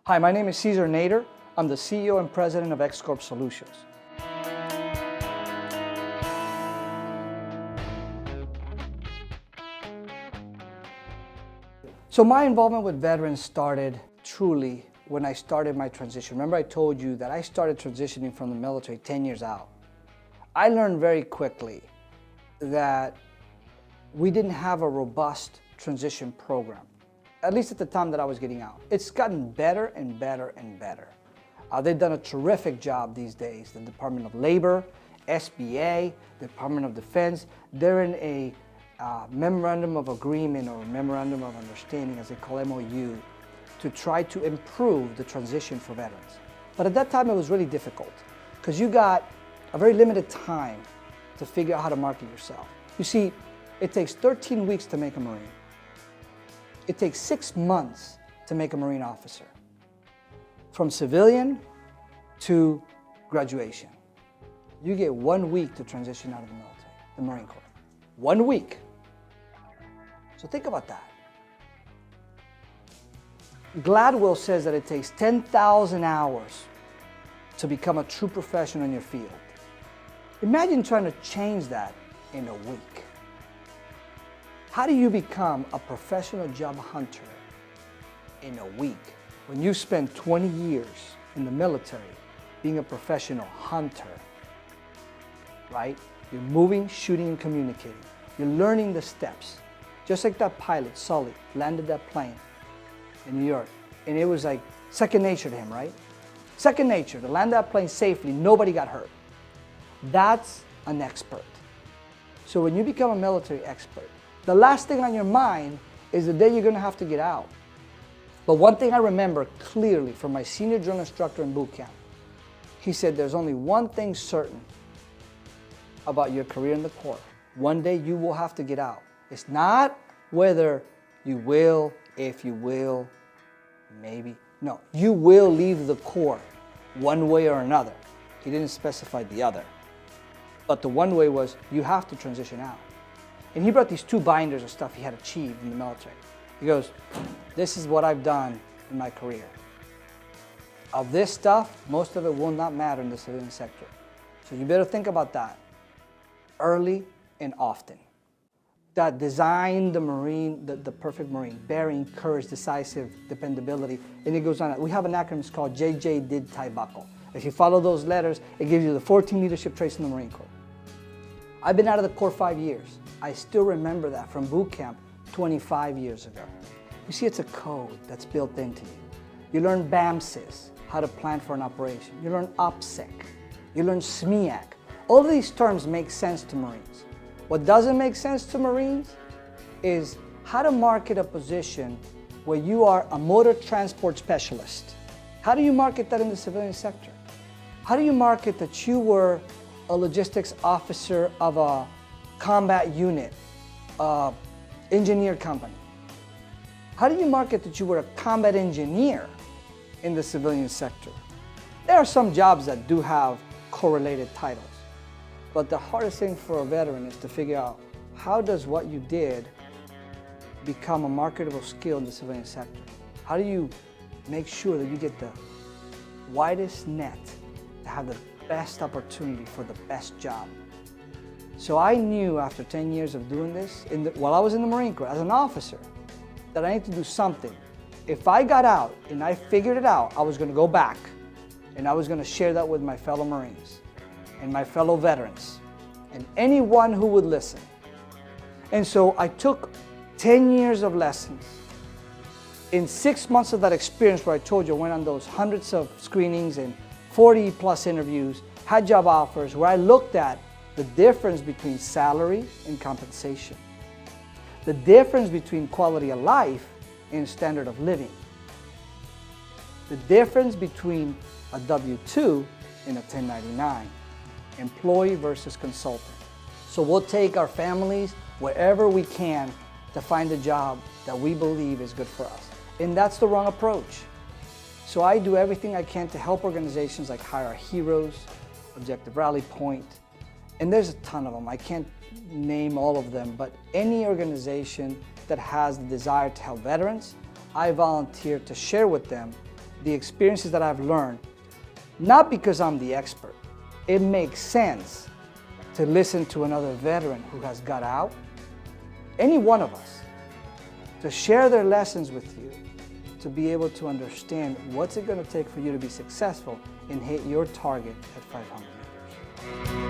Hi, my name is Cesar Nader. I'm the CEO and President of X Corp Solutions. So my involvement with veterans started truly when I started my transition. Remember I told you that I started transitioning from the military 10 years out. I learned very quickly that we didn't have a robust transition program, at least at the time that I was getting out. It's gotten better and better and better. They've done a terrific job these days. The Department of Labor, SBA, Department of Defense, they're in a memorandum of agreement or memorandum of understanding, as they call MOU, to try to improve the transition for veterans. But at that time it was really difficult because you got a very limited time to figure out how to market yourself. You see, it takes 13 weeks to make a Marine. It takes 6 months to make a Marine officer, from civilian to graduation. You get 1 week to transition out of the military, the Marine Corps. 1 week. So think about that. Gladwell says that it takes 10,000 hours to become a true professional in your field. Imagine trying to change that in a week. How do you become a professional job hunter in a week when you spend 20 years in the military being a professional hunter, right? You're moving, shooting, and communicating. You're learning the steps. Just like that pilot, Sully, landed that plane in New York. And it was like second nature to him, right? Second nature, to land that plane safely, nobody got hurt. That's an expert. So when you become a military expert, the last thing on your mind is the day you're going to have to get out. But one thing I remember clearly from my senior drill instructor in boot camp, he said there's only one thing certain about your career in the Corps. One day you will have to get out. It's not whether you will, if you will, maybe. No, you will leave the Corps one way or another. He didn't specify the other. But the one way was you have to transition out. And he brought these 2 binders of stuff he had achieved in the military. He goes, this is what I've done in my career. Of this stuff, most of it will not matter in the civilian sector. So you better think about that early and often. That design the Marine, the perfect Marine, bearing, courage, decisive, dependability, and it goes on. We have an acronym, it's called JJ Did Tie Buckle. If you follow those letters, it gives you the 14 leadership traits in the Marine Corps. I've been out of the Corps 5 years. I still remember that from boot camp 25 years ago. You see, it's a code that's built into you. You learn BAMSIS, how to plan for an operation. You learn OPSEC. You learn SMEAC. All of these terms make sense to Marines. What doesn't make sense to Marines is how to market a position where you are a motor transport specialist. How do you market that in the civilian sector? How do you market that you were a logistics officer of a combat unit, engineer company? How do you market that you were a combat engineer in the civilian sector? There are some jobs that do have correlated titles, but the hardest thing for a veteran is to figure out how does what you did become a marketable skill in the civilian sector? How do you make sure that you get the widest net to have the best opportunity for the best job? So I knew after 10 years of doing this, while I was in the Marine Corps as an officer, that I need to do something. If I got out and I figured it out, I was going to go back and I was going to share that with my fellow Marines and my fellow veterans and anyone who would listen. And so I took 10 years of lessons. In 6 months of that experience where I told you I went on those hundreds of screenings and 40 plus interviews, had job offers, where I looked at the difference between salary and compensation, the difference between quality of life and standard of living, the difference between a W-2 and a 1099, employee versus consultant. So we'll take our families wherever we can to find a job that we believe is good for us. And that's the wrong approach. So I do everything I can to help organizations like Hire Our Heroes, Objective Rally Point, and there's a ton of them. I can't name all of them, but any organization that has the desire to help veterans, I volunteer to share with them the experiences that I've learned, not because I'm the expert. It makes sense to listen to another veteran who has got out, any one of us, to share their lessons with you, to be able to understand what's it going to take for you to be successful and hit your target at 500 meters.